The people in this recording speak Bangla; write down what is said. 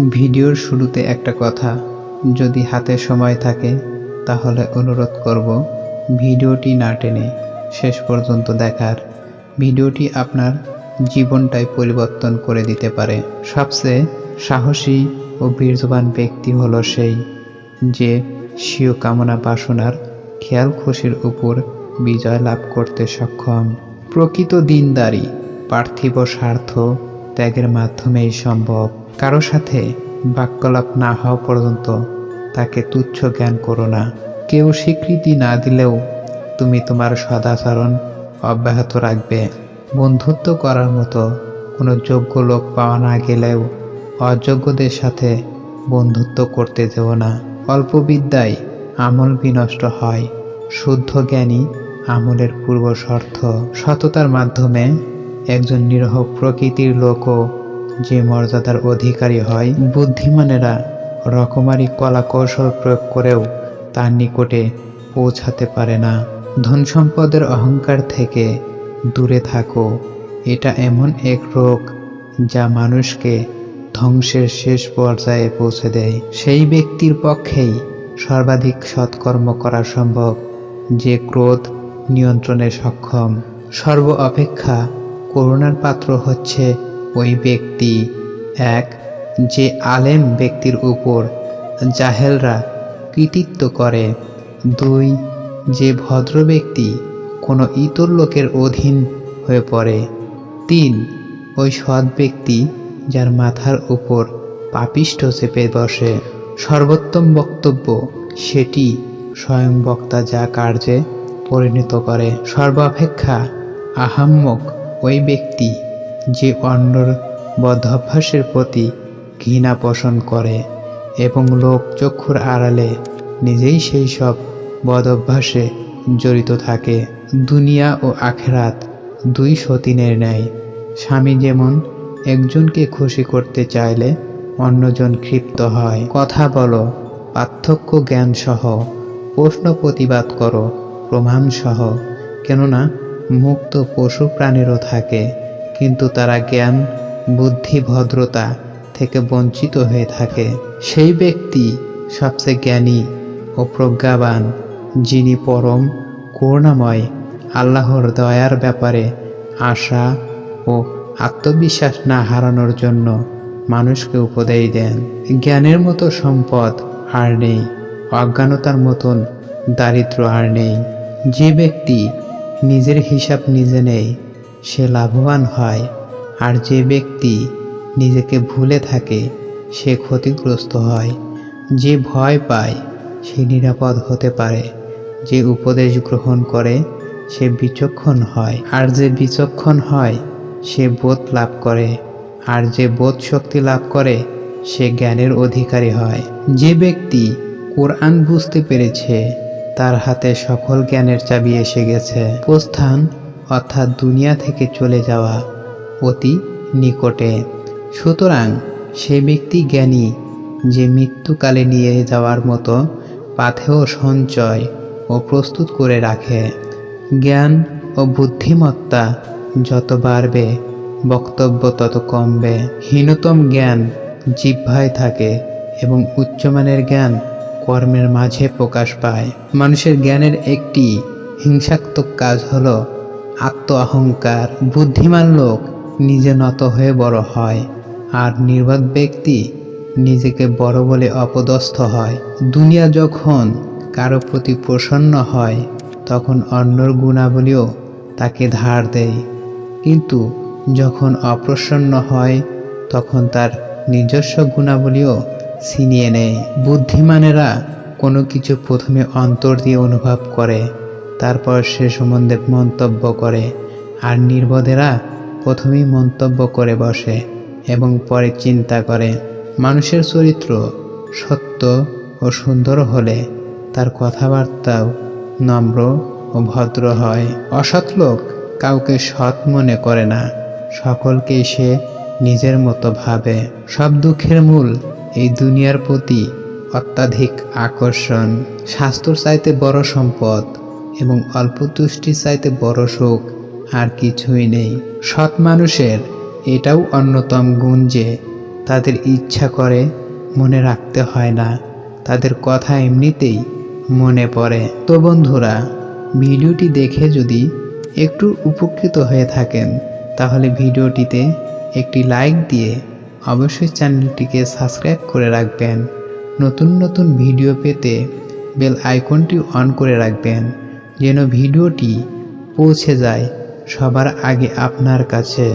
ভিডিওর শুরুতে একটা কথা, যদি হাতে সময় থাকে তাহলে অনুরোধ করব ভিডিওটি না টেনে শেষ পর্যন্ত দেখার। ভিডিওটি আপনার জীবনটাই পরিবর্তন করে দিতে পারে। সবচেয়ে সাহসী ও বীর্যবান ব্যক্তি হলো সেই যে স্বীয় কামনা বাসনার খেয়াল খুশির উপর বিজয় লাভ করতে সক্ষম। প্রকৃত দিনদারি পার্থিব স্বার্থ ত্যাগের মাধ্যমেই সম্ভব। কারো সাথে বাক্যলাপ না হওয়া পর্যন্ত তাকে তুচ্ছ জ্ঞান করো না। কেউ স্বীকৃতি না দিলেও তুমি তোমার সদাচরণ অব্যাহত রাখবে। বন্ধুত্ব করার মতো কোনো যোগ্য লোক পাওয়া না গেলেও অযোগ্যদের সাথে বন্ধুত্ব করতে যেও না। অল্প বিদ্যায় আমল বিনষ্ট হয়, শুদ্ধ জ্ঞানী আমলের পূর্ব শর্ত। সততার মাধ্যমে একজন নিরহ প্রকৃতির লোকও যে মর্যাদার অধিকারী হয়, বুদ্ধিমানেরা রকমারি কলা কৌশল প্রয়োগ করেও তার নিকটে পৌঁছাতে পারে না। ধন সম্পদের অহংকার থেকে দূরে থাকো, এটা এমন এক রোগ যা মানুষকে ধ্বংসের শেষ পর্যায়ে পৌঁছে দেয়। সেই ব্যক্তির পক্ষেই সর্বাধিক সৎকর্ম করা সম্ভব যে ক্রোধ নিয়ন্ত্রণে সক্ষম। সর্ব অপেক্ষা করুণার পাত্র হচ্ছে ওই ব্যক্তি, এক, যে আলেম ব্যক্তির উপর জাহেলরা কৃতিত্ব করে, দুই, যে ভদ্র ব্যক্তি কোনো ইতর লোকের অধীন হয়ে পড়ে, তিন, ওই সৎ ব্যক্তি যার মাথার উপর পাপিষ্ঠ চেপে বসে। সর্বোত্তম বক্তব্য সেটি স্বয়ং বক্তা যা কার্যে পরিণত করে। সর্বাপেক্ষা আহাম্মক ওই ব্যক্তি যে অন্যর বদভ্যাসের প্রতি ঘৃণা পোষণ করে এবং লোক চক্ষুর আড়ালে নিজেই সেই সব বদভ্যাসে জড়িত থাকে। দুনিয়া ও আখেরাত দুই সতীনের ন্যায়। স্বামী যেমন একজনকে খুশি করতে চাইলে অন্যজন ক্ষিপ্ত হয়। কথা বলো পার্থক্য জ্ঞান সহ, প্রশ্ন প্রতিবাদ করো প্রমাণ সহ। কেননা মুক্ত পশু প্রাণীরও থাকে, কিন্তু তারা জ্ঞান বুদ্ধি ভদ্রতা থেকে বঞ্চিত হয়ে থাকে। সেই ব্যক্তি সবচেয়ে জ্ঞানী ও প্রজ্ঞাবান যিনি পরম করুণাময় আল্লাহর দয়ার ব্যাপারে আশা ও আত্মবিশ্বাস না হারানোর জন্য মানুষকে উপদেশ দেন। জ্ঞানের মতো সম্পদ আর নেই, অজ্ঞানতার মতন দারিদ্র্য আর নেই। যে ব্যক্তি নিজের হিসাব নিজে নেয় সে লাভবান হয়, আর যে ব্যক্তি নিজেকে ভুলে থাকে সে ক্ষতিগ্রস্ত হয়। যে ভয় পায় সে নিরাপদ হতে পারে, যে উপদেশ গ্রহণ করে সে বিচক্ষণ হয়, আর যে বিচক্ষণ হয় সে বোধ লাভ করে, আর যে বোধ শক্তি লাভ করে সে জ্ঞানের অধিকারী হয়। যে ব্যক্তি কোরআন বুঝতে পেরেছে তার হাতে সকল জ্ঞানের চাবি এসে গেছে। প্রস্থান অর্থাৎ দুনিয়া থেকে চলে যাওয়া অতি নিকটে। সুতরাং সে ব্যক্তি জ্ঞানী যে মৃত্যুকালে নিয়ে যাওয়ার মতো পাথেয় সঞ্চয় ও প্রস্তুত করে রাখে। জ্ঞান ও বুদ্ধিমত্তা যত বাড়বে বক্তব্য তত কমবে। হীনতম জ্ঞান জিহ্বায় থাকে এবং উচ্চমানের জ্ঞান কর্মের মাঝে প্রকাশ পায়। মানুষের জ্ঞানের একটি হিংসাত্মক কাজ হলো আত্ম অহংকার। বুদ্ধিমান লোক নিজে নত হয়ে বড় হয়, আর নির্বোধ ব্যক্তি নিজেকে বড় বলে অপদস্থ হয়। দুনিয়া যখন কারো প্রতি প্রসন্ন হয় তখন অন্যর গুণাবলীও তাকে ধার দেয়, কিন্তু যখন অপ্রসন্ন হয় তখন তার নিজস্ব গুণাবলীও ছিনিয়ে নেয়। বুদ্ধিমানেরা কোনো কিছু প্রথমে অন্তর দিয়ে অনুভব করে, তারপর সে সম্বন্ধে মন্তব্য করে, আর নির্বোধেরা প্রথমেই মন্তব্য করে বসে এবং পরে চিন্তা করে। মানুষের চরিত্র সত্য ও সুন্দর হলে তার কথাবার্তাও নম্র ও ভদ্র হয়। অসৎ লোক কাউকে সৎ মনে করে না, সকলকেই সে নিজের মতো ভাবে। সব দুঃখের মূল এই দুনিয়ার প্রতি অত্যাধিক আকর্ষণ। স্বাস্থ্য চাইতে বড় সম্পদ এবং অল্প তুষ্টি চাইতে বড় সুখ আর কিছুই নেই। সৎ মানুষের এটাও অন্যতম গুণ যে তাদের ইচ্ছা করে মনে রাখতে হয় না, তাদের কথা এমনিতেই মনে পড়ে। তো বন্ধুরা, ভিডিওটি দেখে যদি একটু উপকৃত হয়ে থাকেন তাহলে ভিডিওটিতে একটি লাইক দিয়ে অবশ্যই চ্যানেলটিকে সাবস্ক্রাইব করে রাখবেন। নতুন নতুন ভিডিও পেতে বেল আইকনটি অন করে রাখবেন, যেন ভিডিওটি পৌঁছে যায় সবার আগে আপনার কাছে।